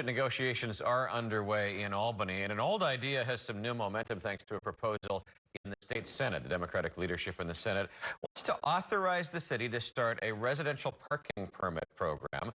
Negotiations are underway in Albany, and an old idea has some new momentum thanks to a proposal in the state Senate. The Democratic leadership in the Senate wants to authorize the city to start a residential parking permit program.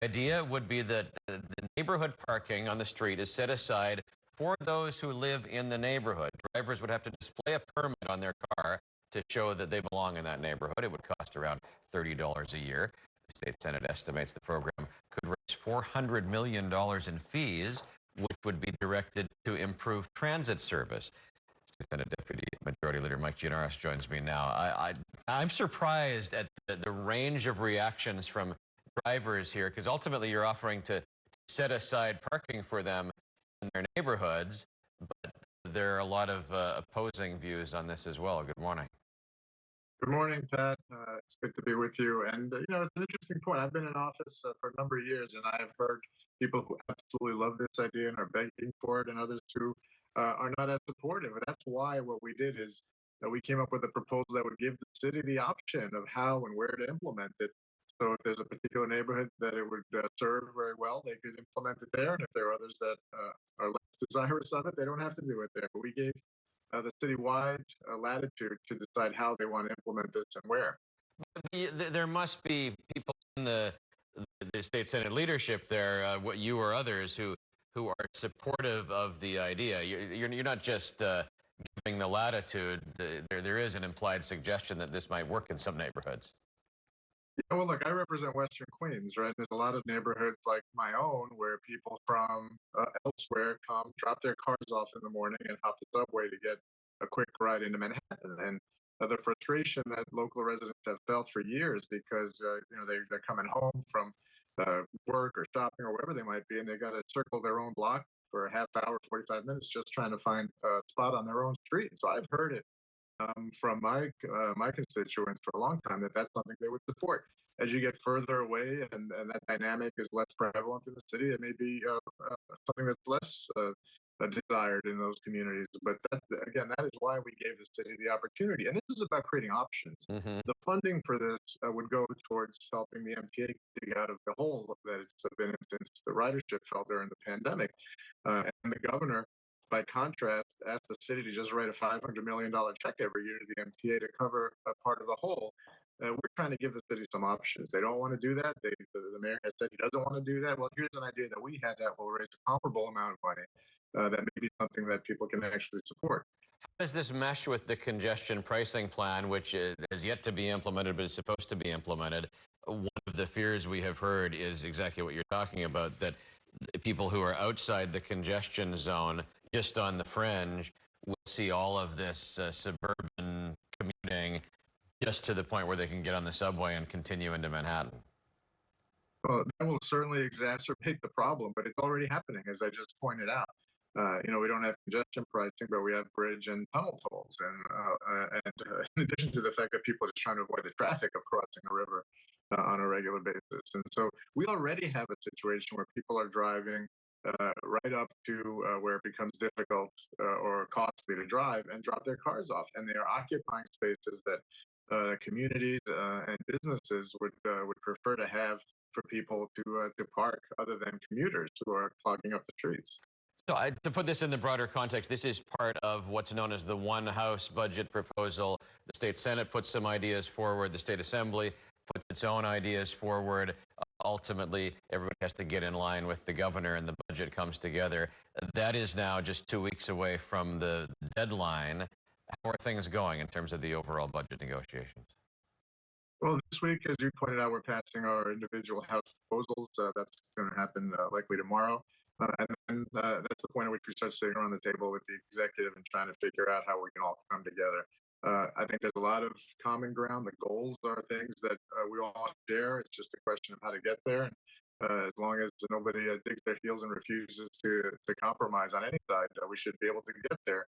The idea would be that the neighborhood parking on the street is set aside for those who live in the neighborhood. Drivers would have to display a permit on their car to show that they belong in that neighborhood. It would cost around $30 a year. The state Senate estimates the program could raise $400 million in fees, which would be directed to improve transit service. State Senate Deputy Majority Leader Mike Gianaris joins me now. I'm surprised at the range of reactions from drivers here, because ultimately you're offering to set aside parking for them in their neighborhoods, but there are a lot of opposing views on this as well. Good morning. Good morning, Pat. It's good to be with you. And, it's an interesting point. I've been in office for a number of years, and I've heard people who absolutely love this idea and are begging for it, and others who are not as supportive. And that's why what we did is we came up with a proposal that would give the city the option of how and where to implement it. So if there's a particular neighborhood that it would serve very well, they could implement it there. And if there are others that are less desirous of it, they don't have to do it there. But we gave the citywide latitude to decide how they want to implement this and where. There must be people in the state Senate leadership there, what you or others, who are supportive of the idea. You're not just giving the latitude. There is an implied suggestion that this might work in some neighborhoods. Yeah, well, look, I represent Western Queens, right? There's a lot of neighborhoods like my own where people from elsewhere come, drop their cars off in the morning, and hop the subway to get a quick ride into Manhattan. And the frustration that local residents have felt for years because they're coming home from work or shopping or wherever they might be, and they got to circle their own block for a half hour, 45 minutes, just trying to find a spot on their own street. So I've heard it from my constituents for a long time that that's something they would support. As you get further away and that dynamic is less prevalent in the city, it may be something that's less desired in those communities. But again, that is why we gave the city the opportunity. And this is about creating options. The funding for this would go towards helping the MTA dig out of the hole that it's been in since the ridership fell during the pandemic. And the governor, by contrast, asked the city to just write a $500 million check every year to the MTA to cover a part of the whole. We're trying to give the city some options. They don't want to do that. The mayor has said he doesn't want to do that. Well, here's an idea that we had that will raise a comparable amount of money. That may be something that people can actually support. How does this mesh with the congestion pricing plan, which is yet to be implemented but is supposed to be implemented? One of the fears we have heard is exactly what you're talking about, that people who are outside the congestion zone, just on the fringe, will see all of this suburban commuting just to the point where they can get on the subway and continue into Manhattan. Well, that will certainly exacerbate the problem, but it's already happening, as I just pointed out. We don't have congestion pricing, but we have bridge and tunnel tolls. And in addition to the fact that people are just trying to avoid the traffic of crossing a river on a regular basis. And so we already have a situation where people are driving right up to where it becomes difficult or costly to drive and drop their cars off. And they are occupying spaces that communities and businesses would prefer to have for people to park other than commuters who are clogging up the streets. So to put this in the broader context, this is part of what's known as the One House budget proposal. The state Senate puts some ideas forward. The state Assembly puts its own ideas forward. Ultimately, everybody has to get in line with the governor and the budget comes together. That is now just 2 weeks away from the deadline. How are things going in terms of the overall budget negotiations? Well, this week, as you pointed out, we're passing our individual House proposals. That's going to happen likely tomorrow. And then that's the point at which we start sitting around the table with the executive and trying to figure out how we can all come together. I think there's a lot of common ground. The goals are things that we all share. It's just a question of how to get there. And as long as nobody digs their heels and refuses to compromise on any side, we should be able to get there.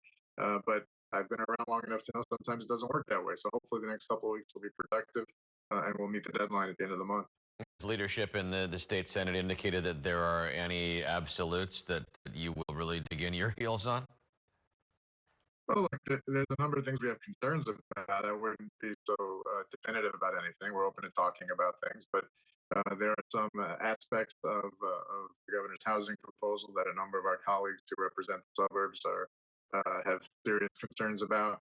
But I've been around long enough to know sometimes it doesn't work that way. So hopefully the next couple of weeks will be productive and we'll meet the deadline at the end of the month. Leadership in the state Senate indicated that there are any absolutes that you will really dig in your heels on? Well, look, there's a number of things we have concerns about. I wouldn't be so definitive about anything. We're open to talking about things, but there are some aspects of the governor's housing proposal that a number of our colleagues who represent the suburbs are have serious concerns about.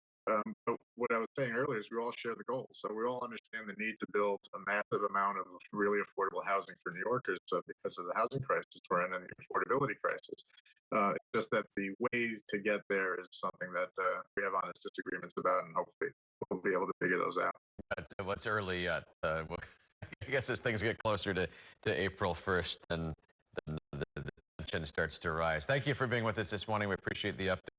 But what I was saying earlier is we all share the goal. So we all understand the need to build a massive amount of really affordable housing for New Yorkers because of the housing crisis we're in and the affordability crisis. It's just that the ways to get there is something that we have honest disagreements about, and hopefully we'll be able to figure those out. What's early yet? I guess as things get closer to April 1st, then the tension starts to rise. Thank you for being with us this morning. We appreciate the update.